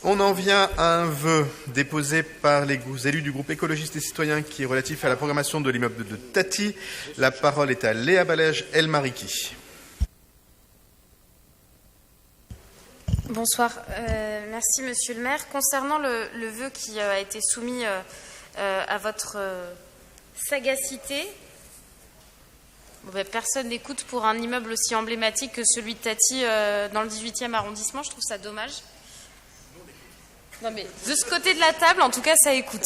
On en vient à un vœu déposé par les élus du groupe écologiste et citoyen qui est relatif à la programmation de l'immeuble de Tati. La parole est à Léa Balège El-Mariki. Bonsoir. Merci, Monsieur le maire. Concernant le vœu qui a été soumis à votre sagacité, personne n'écoute pour un immeuble aussi emblématique que celui de Tati dans le 18e arrondissement. Je trouve ça dommage. Non, mais de ce côté de la table, en tout cas, ça écoute.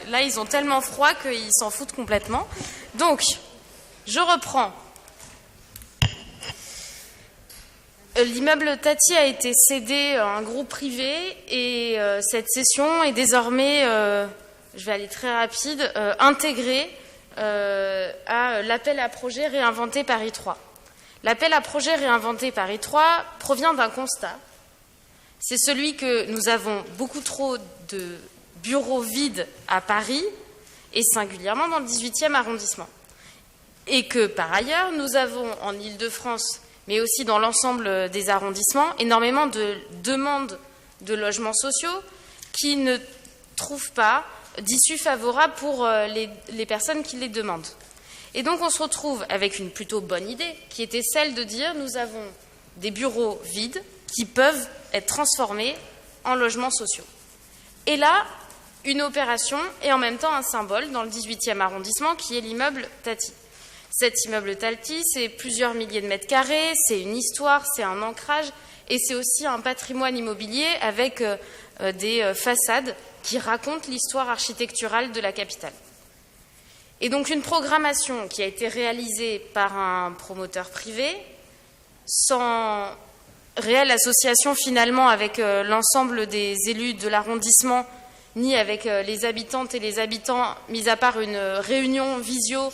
Là, ils ont tellement froid qu'ils s'en foutent complètement. Donc, je reprends. L'immeuble Tati a été cédé à un groupe privé et cette cession est désormais, je vais aller très rapide, intégrée à l'appel à projet Réinventer Paris 3. L'appel à projet Réinventer Paris 3 provient d'un constat. C'est celui que nous avons beaucoup trop de bureaux vides à Paris et singulièrement dans le 18e arrondissement. Et que par ailleurs, nous avons en Île-de-France, mais aussi dans l'ensemble des arrondissements, énormément de demandes de logements sociaux qui ne trouvent pas d'issue favorable pour les personnes qui les demandent. Et donc on se retrouve avec une plutôt bonne idée, qui était celle de dire nous avons des bureaux vides qui peuvent être transformés en logements sociaux. Et là, une opération et en même temps un symbole dans le 18e arrondissement qui est l'immeuble Tati. Cet immeuble Tati, c'est plusieurs milliers de mètres carrés, c'est une histoire, c'est un ancrage et c'est aussi un patrimoine immobilier avec des façades qui racontent l'histoire architecturale de la capitale. Et donc une programmation qui a été réalisée par un promoteur privé, sans réelle association finalement avec l'ensemble des élus de l'arrondissement, ni avec les habitantes et les habitants, mis à part une réunion visio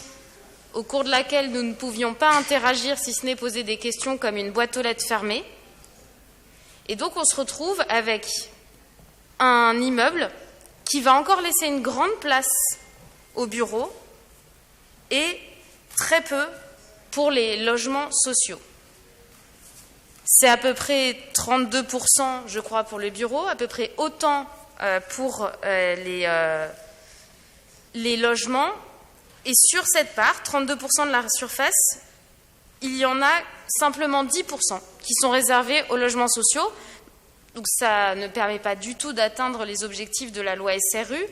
au cours de laquelle nous ne pouvions pas interagir si ce n'est poser des questions comme une boîte aux lettres fermée. Et donc on se retrouve avec un immeuble qui va encore laisser une grande place aux bureaux et très peu pour les logements sociaux. C'est à peu près 32%, je crois, pour les bureaux, à peu près autant pour les logements. Et sur cette part, 32% de la surface, il y en a simplement 10% qui sont réservés aux logements sociaux. Donc ça ne permet pas du tout d'atteindre les objectifs de la loi SRU,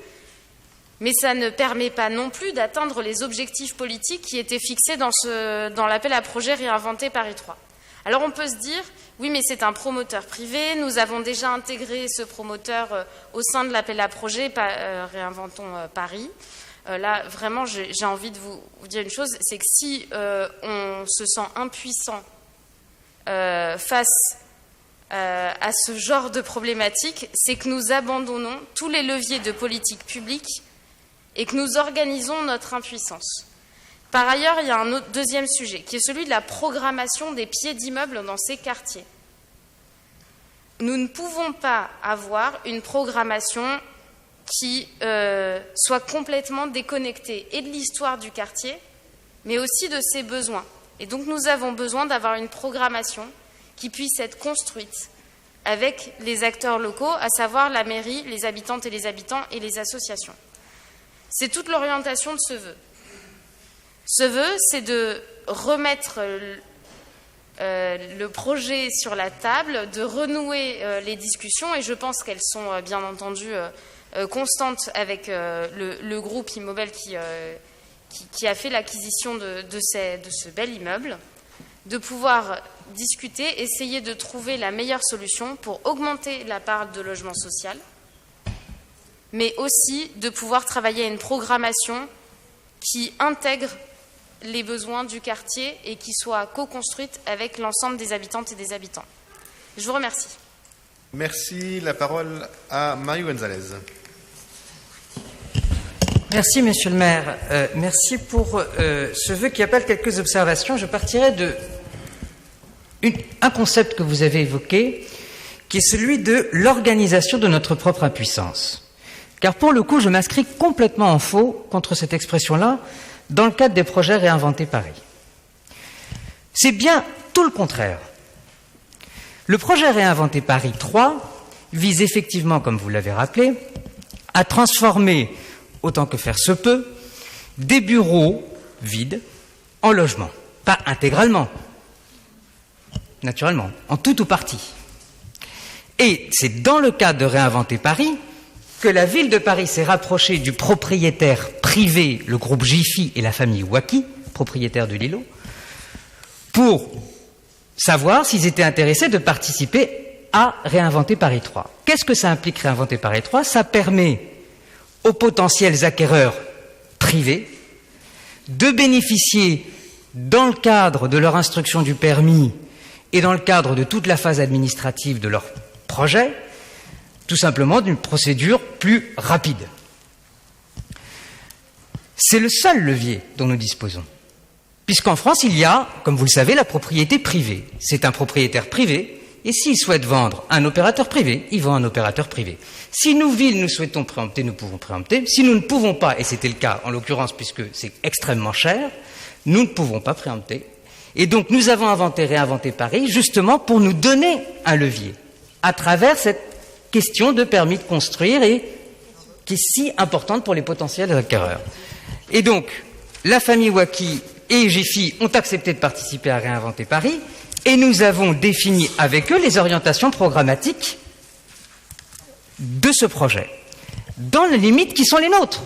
mais ça ne permet pas non plus d'atteindre les objectifs politiques qui étaient fixés dans l'appel à projet Réinventer Paris 3. Alors on peut se dire, oui mais c'est un promoteur privé, nous avons déjà intégré ce promoteur au sein de l'appel à projet Réinventons Paris. Là vraiment j'ai envie de vous dire une chose, c'est que si on se sent impuissant face à ce genre de problématique, c'est que nous abandonnons tous les leviers de politique publique et que nous organisons notre impuissance. Par ailleurs, il y a un deuxième sujet, qui est celui de la programmation des pieds d'immeubles dans ces quartiers. Nous ne pouvons pas avoir une programmation qui soit complètement déconnectée et de l'histoire du quartier, mais aussi de ses besoins. Et donc nous avons besoin d'avoir une programmation qui puisse être construite avec les acteurs locaux, à savoir la mairie, les habitantes et les habitants et les associations. C'est toute l'orientation de ce vœu. Ce vœu, c'est de remettre le projet sur la table, de renouer les discussions, et je pense qu'elles sont bien entendu constantes avec le groupe Immobel qui a fait l'acquisition de ce bel immeuble, de pouvoir discuter, essayer de trouver la meilleure solution pour augmenter la part de logement social, mais aussi de pouvoir travailler à une programmation qui intègre les besoins du quartier et qui soit co-construite avec l'ensemble des habitantes et des habitants. Je vous remercie. Merci. La parole à Mario Gonzalez. Merci, Monsieur le maire. Merci pour ce vœu qui appelle quelques observations. Je partirai un concept que vous avez évoqué, qui est celui de l'organisation de notre propre impuissance. Car pour le coup, je m'inscris complètement en faux contre cette expression-là dans le cadre des projets Réinventer Paris. C'est bien tout le contraire. Le projet Réinventer Paris 3, vise effectivement, comme vous l'avez rappelé, à transformer, autant que faire se peut, des bureaux vides en logements. Pas intégralement, naturellement, en tout ou partie. Et c'est dans le cadre de Réinventer Paris que la ville de Paris s'est rapprochée du propriétaire privé, le groupe Jiffy et la famille Wacky, propriétaire de l'îlot, pour savoir s'ils étaient intéressés de participer à Réinventer Paris 3. Qu'est-ce que ça implique Réinventer Paris 3 ? Ça permet aux potentiels acquéreurs privés de bénéficier, dans le cadre de leur instruction du permis et dans le cadre de toute la phase administrative de leur projet, tout simplement d'une procédure plus rapide. C'est le seul levier dont nous disposons. Puisqu'en France, il y a, comme vous le savez, la propriété privée. C'est un propriétaire privé, et s'il souhaite vendre un opérateur privé, il vend un opérateur privé. Si nous, villes, nous souhaitons préempter, nous pouvons préempter. Si nous ne pouvons pas, et c'était le cas en l'occurrence puisque c'est extrêmement cher, nous ne pouvons pas préempter. Et donc nous avons inventé Réinventer Paris justement pour nous donner un levier à travers cette question de permis de construire et qui est si importante pour les potentiels acquéreurs. Et donc, la famille Wacky et Jiffy ont accepté de participer à Réinventer Paris et nous avons défini avec eux les orientations programmatiques de ce projet, dans les limites qui sont les nôtres.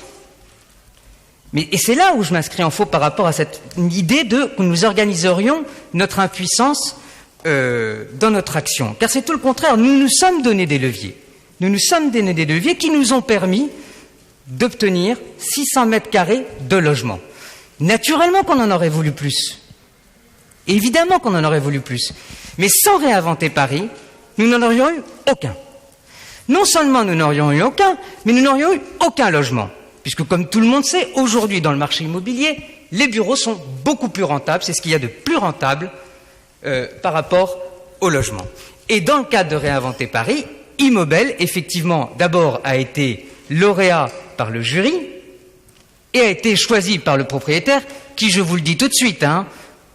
Et c'est là où je m'inscris en faux par rapport à cette idée que nous organiserions notre impuissance dans notre action. Car c'est tout le contraire, nous nous sommes donné des leviers. Nous nous sommes donné des leviers qui nous ont permis d'obtenir 600 mètres carrés de logement. Naturellement qu'on en aurait voulu plus. Évidemment qu'on en aurait voulu plus. Mais sans Réinventer Paris, nous n'en aurions eu aucun. Non seulement nous n'aurions eu aucun, mais nous n'aurions eu aucun logement. Puisque comme tout le monde sait, aujourd'hui dans le marché immobilier, les bureaux sont beaucoup plus rentables, c'est ce qu'il y a de plus rentable par rapport au logement. Et dans le cadre de Réinventer Paris, Immobel, effectivement, d'abord a été lauréat par le jury et a été choisi par le propriétaire, qui, je vous le dis tout de suite,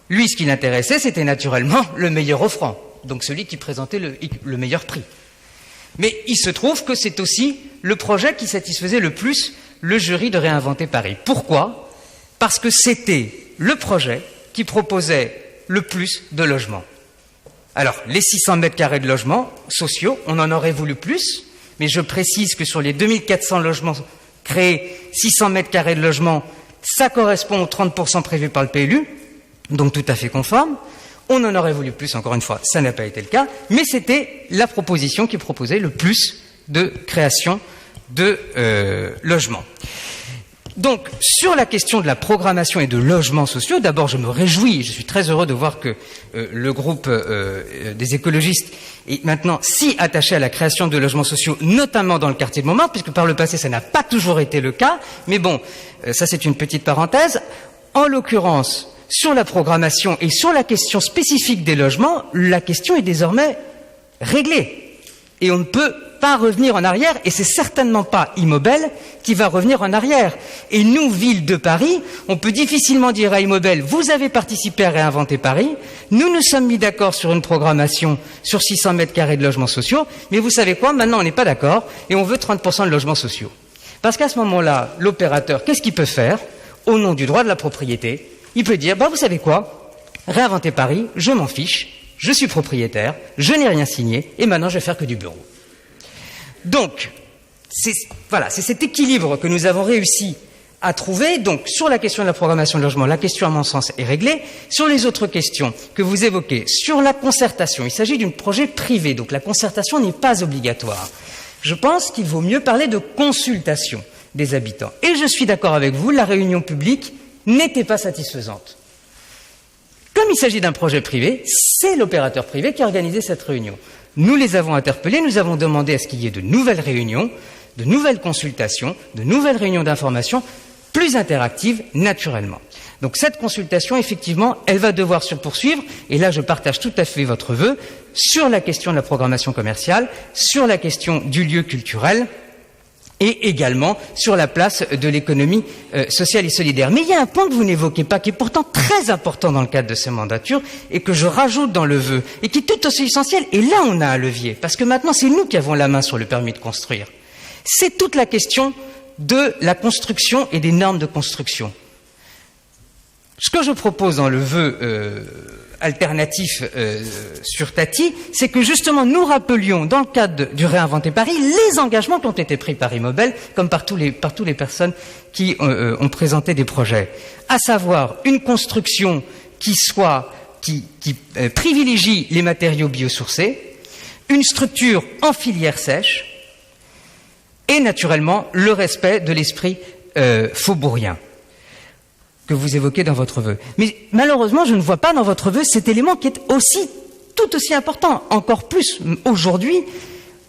lui, ce qui l'intéressait, c'était naturellement le meilleur offrant, donc celui qui présentait le meilleur prix. Mais il se trouve que c'est aussi le projet qui satisfaisait le plus le jury de Réinventer Paris. Pourquoi ? Parce que c'était le projet qui proposait le plus de logements. Alors, les 600 mètres carrés de logements sociaux, on en aurait voulu plus, mais je précise que sur les 2400 logements créés, 600 mètres carrés de logements, ça correspond aux 30% prévus par le PLU, donc tout à fait conforme. On en aurait voulu plus, encore une fois, ça n'a pas été le cas, mais c'était la proposition qui proposait le plus de création de logements. Donc, sur la question de la programmation et de logements sociaux, d'abord, je me réjouis, je suis très heureux de voir que le groupe des écologistes est maintenant si attaché à la création de logements sociaux, notamment dans le quartier de Montmartre, puisque par le passé, ça n'a pas toujours été le cas. Mais bon, ça c'est une petite parenthèse. En l'occurrence, sur la programmation et sur la question spécifique des logements, la question est désormais réglée. Et on ne peut pas revenir en arrière, et c'est certainement pas Immobel qui va revenir en arrière. Et nous, ville de Paris, on peut difficilement dire à Immobel, vous avez participé à Réinventer Paris, nous nous sommes mis d'accord sur une programmation sur 600 mètres carrés de logements sociaux, mais vous savez quoi, maintenant on n'est pas d'accord, et on veut 30% de logements sociaux. Parce qu'à ce moment-là, l'opérateur, qu'est-ce qu'il peut faire au nom du droit de la propriété? Il peut dire, vous savez quoi, Réinventer Paris, je m'en fiche, je suis propriétaire, je n'ai rien signé, et maintenant je vais faire que du bureau. Donc, c'est cet équilibre que nous avons réussi à trouver. Donc, sur la question de la programmation de logement, la question, à mon sens, est réglée. Sur les autres questions que vous évoquez, sur la concertation, il s'agit d'un projet privé, donc la concertation n'est pas obligatoire. Je pense qu'il vaut mieux parler de consultation des habitants. Et je suis d'accord avec vous, la réunion publique n'était pas satisfaisante. Comme il s'agit d'un projet privé, c'est l'opérateur privé qui a organisé cette réunion. Nous les avons interpellés, nous avons demandé à ce qu'il y ait de nouvelles réunions, de nouvelles consultations, de nouvelles réunions d'information, plus interactives, naturellement. Donc cette consultation, effectivement, elle va devoir se poursuivre, et là je partage tout à fait votre vœu, sur la question de la programmation commerciale, sur la question du lieu culturel, et également sur la place de l'économie sociale et solidaire. Mais il y a un point que vous n'évoquez pas, qui est pourtant très important dans le cadre de ces mandatures, et que je rajoute dans le vœu, et qui est tout aussi essentiel, et là on a un levier, parce que maintenant c'est nous qui avons la main sur le permis de construire. C'est toute la question de la construction et des normes de construction. Ce que je propose dans le vœu alternatif sur Tati, c'est que justement nous rappelions, dans le cadre du Réinventer Paris, les engagements qui ont été pris par Immobel, comme par toutes les personnes qui ont présenté des projets, à savoir une construction qui privilégie les matériaux biosourcés, une structure en filière sèche, et naturellement le respect de l'esprit faubourien que vous évoquez dans votre vœu. Mais malheureusement, je ne vois pas dans votre vœu cet élément qui est tout aussi important, encore plus aujourd'hui,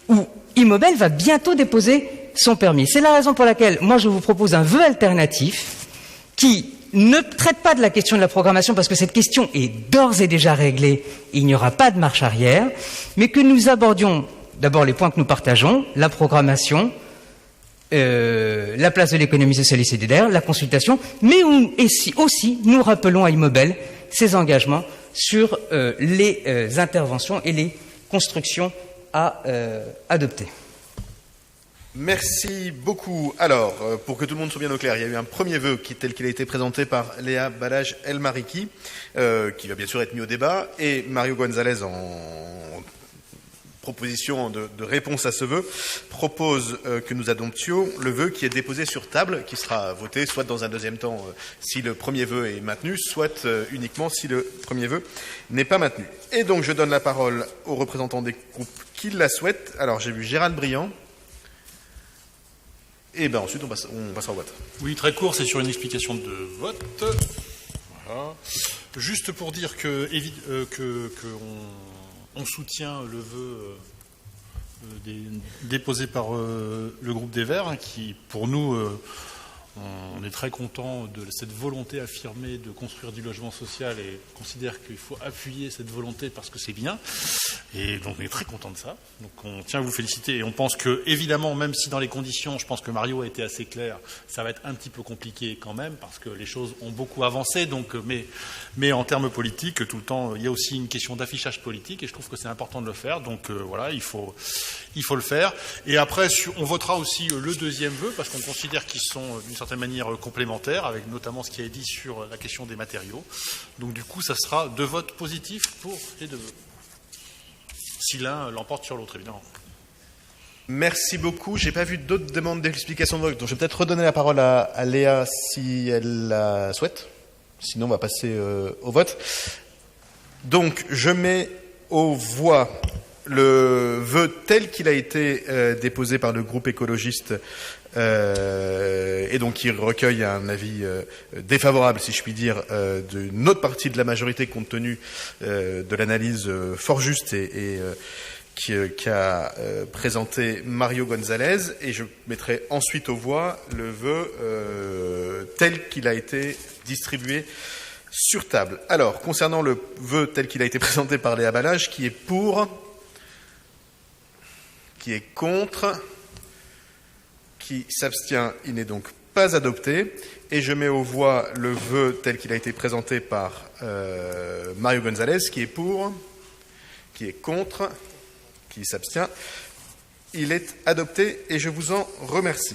où Immobel va bientôt déposer son permis. C'est la raison pour laquelle, moi, je vous propose un vœu alternatif qui ne traite pas de la question de la programmation, parce que cette question est d'ores et déjà réglée, et il n'y aura pas de marche arrière, mais que nous abordions d'abord les points que nous partageons, la programmation, la place de l'économie sociale et solidaire, la consultation, mais aussi nous rappelons à Immobel ses engagements sur les interventions et les constructions à adopter. Merci beaucoup. Alors, pour que tout le monde soit bien au clair, il y a eu un premier vœu tel qu'il a été présenté par Léa Balazs El Mariki, qui va bien sûr être mis au débat, et Mario González, en proposition de réponse à ce vœu, propose que nous adoptions le vœu qui est déposé sur table, qui sera voté soit dans un deuxième temps si le premier vœu est maintenu, soit uniquement si le premier vœu n'est pas maintenu. Et donc je donne la parole aux représentants des groupes qui la souhaitent. Alors j'ai vu Gérald Briand. Et bien ensuite on passe au vote. Oui, très court, c'est sur une explication de vote. Voilà. Juste pour dire que on soutient le vœu déposé par le groupe des Verts, qui, pour nous, on est très content de cette volonté affirmée de construire du logement social et considère qu'il faut appuyer cette volonté parce que c'est bien. Et donc on est très content de ça. Donc on tient à vous féliciter et on pense que, évidemment, même si dans les conditions, je pense que Mario a été assez clair, ça va être un petit peu compliqué quand même parce que les choses ont beaucoup avancé. Donc, mais en termes politiques, tout le temps, il y a aussi une question d'affichage politique et je trouve que c'est important de le faire. Donc voilà, il faut le faire. Et après, on votera aussi le deuxième vœu parce qu'on considère qu'ils sont d'une certaine manière complémentaires, avec notamment ce qui est dit sur la question des matériaux. Donc du coup, ça sera 2 votes positifs pour les 2 vœux. Si l'un l'emporte sur l'autre, évidemment. Merci beaucoup. J'ai pas vu d'autres demandes d'explication de vote, donc je vais peut-être redonner la parole à Léa si elle la souhaite. Sinon, on va passer au vote. Donc, je mets aux voix le vœu tel qu'il a été déposé par le groupe écologiste et donc qui recueille un avis défavorable, si je puis dire, d'une autre partie de la majorité compte tenu de l'analyse fort juste et qu'a présenté Mario González, et je mettrai ensuite aux voix le vœu tel qu'il a été distribué sur table. Alors, concernant le vœu tel qu'il a été présenté par Léa Balazs, qui est pour, qui est contre, qui s'abstient, il n'est donc pas adopté. Et je mets aux voix le vœu tel qu'il a été présenté par Mario González, qui est pour, qui est contre, qui s'abstient. Il est adopté et je vous en remercie.